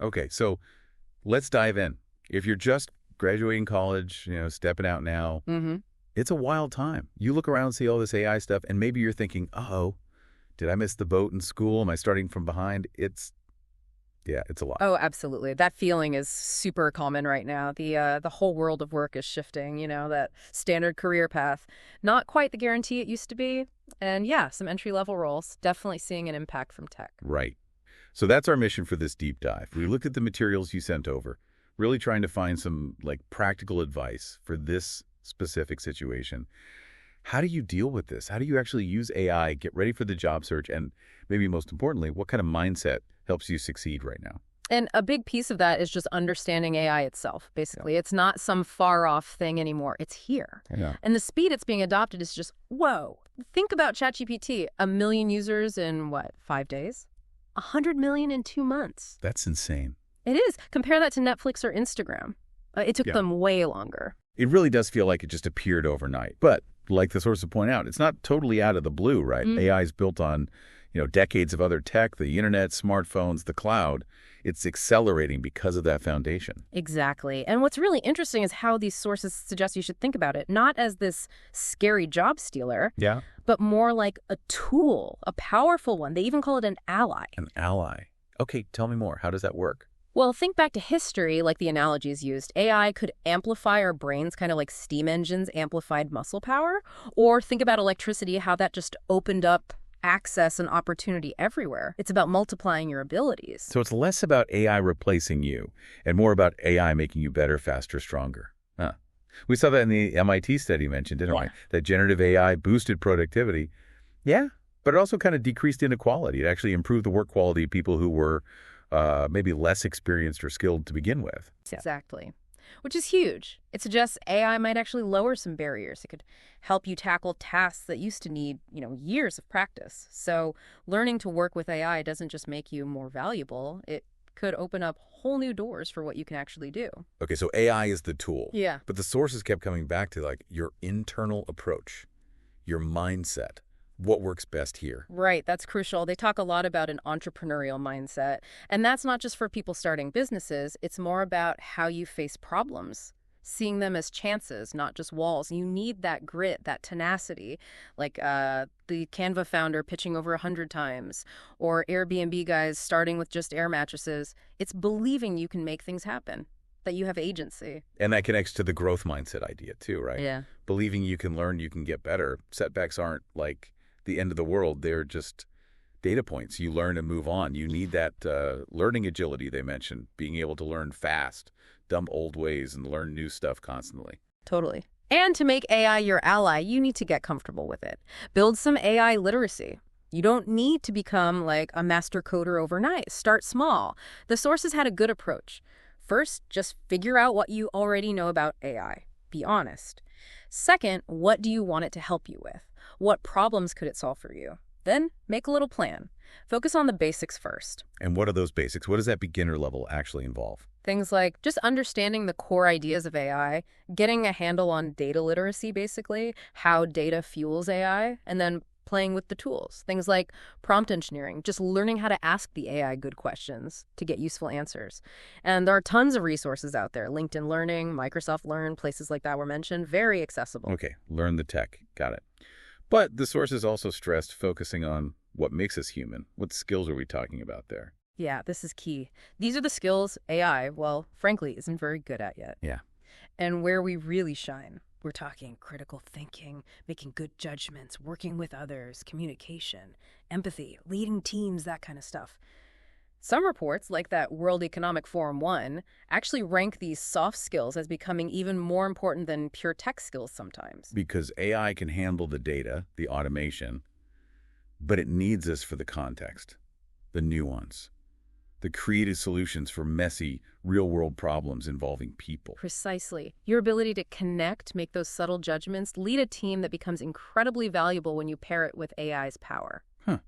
Okay, so let's dive in. If you're just graduating college, stepping out now, it's a wild time. You look around and see all this AI stuff, and maybe you're thinking, uh-oh, did I miss the boat in school? Am I starting from behind? It's a lot. Oh, absolutely. That feeling is super common right now. The whole world of work is shifting, that standard career path. Not quite the guarantee it used to be. And yeah, some entry-level roles. Definitely seeing an impact from tech. Right. So that's our mission for this deep dive. We looked at the materials you sent over, really trying to find some practical advice for this specific situation. How do you deal with this? How do you actually use AI, get ready for the job search, and maybe most importantly, what kind of mindset helps you succeed right now? And a big piece of that is just understanding AI itself, basically. Yeah. It's not some far-off thing anymore. It's here. Yeah. And the speed it's being adopted is just, whoa. Think about ChatGPT. 1 million users in, 5 days? 100 million in 2 months. That's insane. It is. Compare that to Netflix or Instagram. It took them way longer. It really does feel like it just appeared overnight. But like the sources point out, it's not totally out of the blue, right? AI is built on decades of other tech, the internet, smartphones, the cloud. It's accelerating because of that foundation. Exactly. And what's really interesting is how these sources suggest you should think about it, not as this scary job stealer, but more like a tool, a powerful one. They even call it an ally. An ally. Okay, tell me more. How does that work? Well, think back to history, like the analogies used. AI could amplify our brains, kind of like steam engines amplified muscle power. Or think about electricity, how that just opened up access and opportunity everywhere. It's about multiplying your abilities. So it's less about AI replacing you and more about AI making you better, faster, stronger. We saw that in the MIT study you mentioned, didn't we? That generative AI boosted productivity. Yeah, but it also kind of decreased inequality. It actually improved the work quality of people who were maybe less experienced or skilled to begin with. Exactly. Which is huge. It suggests AI might actually lower some barriers. It could help you tackle tasks that used to need, years of practice. So learning to work with AI doesn't just make you more valuable. It could open up whole new doors for what you can actually do. Okay, so AI is the tool. Yeah. But the sources kept coming back to your internal approach, your mindset. What works best here? Right, that's crucial. They talk a lot about an entrepreneurial mindset. And that's not just for people starting businesses. It's more about how you face problems, seeing them as chances, not just walls. You need that grit, that tenacity, like the Canva founder pitching over 100 times, or Airbnb guys starting with just air mattresses. It's believing you can make things happen, that you have agency. And that connects to the growth mindset idea too, right? Yeah. Believing you can learn, you can get better. Setbacks aren't the end of the world. They're just data points. You learn and move on. You need that learning agility they mentioned, being able to learn fast, dump old ways, and learn new stuff constantly. Totally. And to make AI your ally, you need to get comfortable with it. Build some AI literacy. You don't need to become a master coder overnight. Start small. The sources had a good approach. First, just figure out what you already know about AI. Be honest. Second, what do you want it to help you with? What problems could it solve for you? Then make a little plan. Focus on the basics first. And what are those basics? What does that beginner level actually involve? Things like just understanding the core ideas of AI, getting a handle on data literacy, basically, how data fuels AI, and then playing with the tools. Things like prompt engineering, just learning how to ask the AI good questions to get useful answers. And there are tons of resources out there. LinkedIn Learning, Microsoft Learn, places like that were mentioned. Very accessible. Okay, learn the tech. Got it. But the sources also stressed focusing on what makes us human. What skills are we talking about there? Yeah, this is key. These are the skills AI, well, frankly, isn't very good at yet. Yeah. And where we really shine. We're talking critical thinking, making good judgments, working with others, communication, empathy, leading teams, that kind of stuff. Some reports, like that World Economic Forum one, actually rank these soft skills as becoming even more important than pure tech skills sometimes. Because AI can handle the data, the automation, but it needs us for the context, the nuance, the creative solutions for messy, real-world problems involving people. Precisely. Your ability to connect, make those subtle judgments, lead a team that becomes incredibly valuable when you pair it with AI's power. So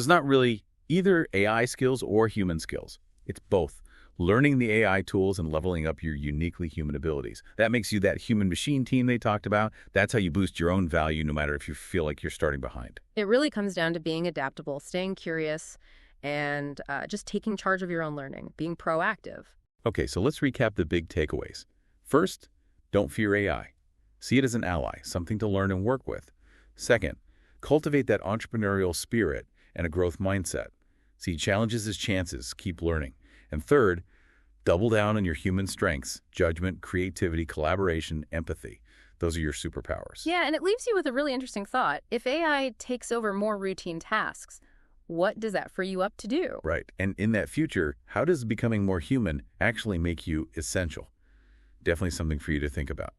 it's not really either AI skills or human skills. It's both. Learning the AI tools and leveling up your uniquely human abilities. That makes you that human-machine team they talked about. That's how you boost your own value no matter if you feel like you're starting behind. It really comes down to being adaptable, staying curious, and just taking charge of your own learning, being proactive. Okay, so let's recap the big takeaways. First, don't fear AI. See it as an ally, something to learn and work with. Second, cultivate that entrepreneurial spirit and a growth mindset. See challenges as chances, keep learning. And third, double down on your human strengths: judgment, creativity, collaboration, empathy. Those are your superpowers. Yeah, and it leaves you with a really interesting thought. If AI takes over more routine tasks, what does that free you up to do? Right. And in that future, how does becoming more human actually make you essential? Definitely something for you to think about.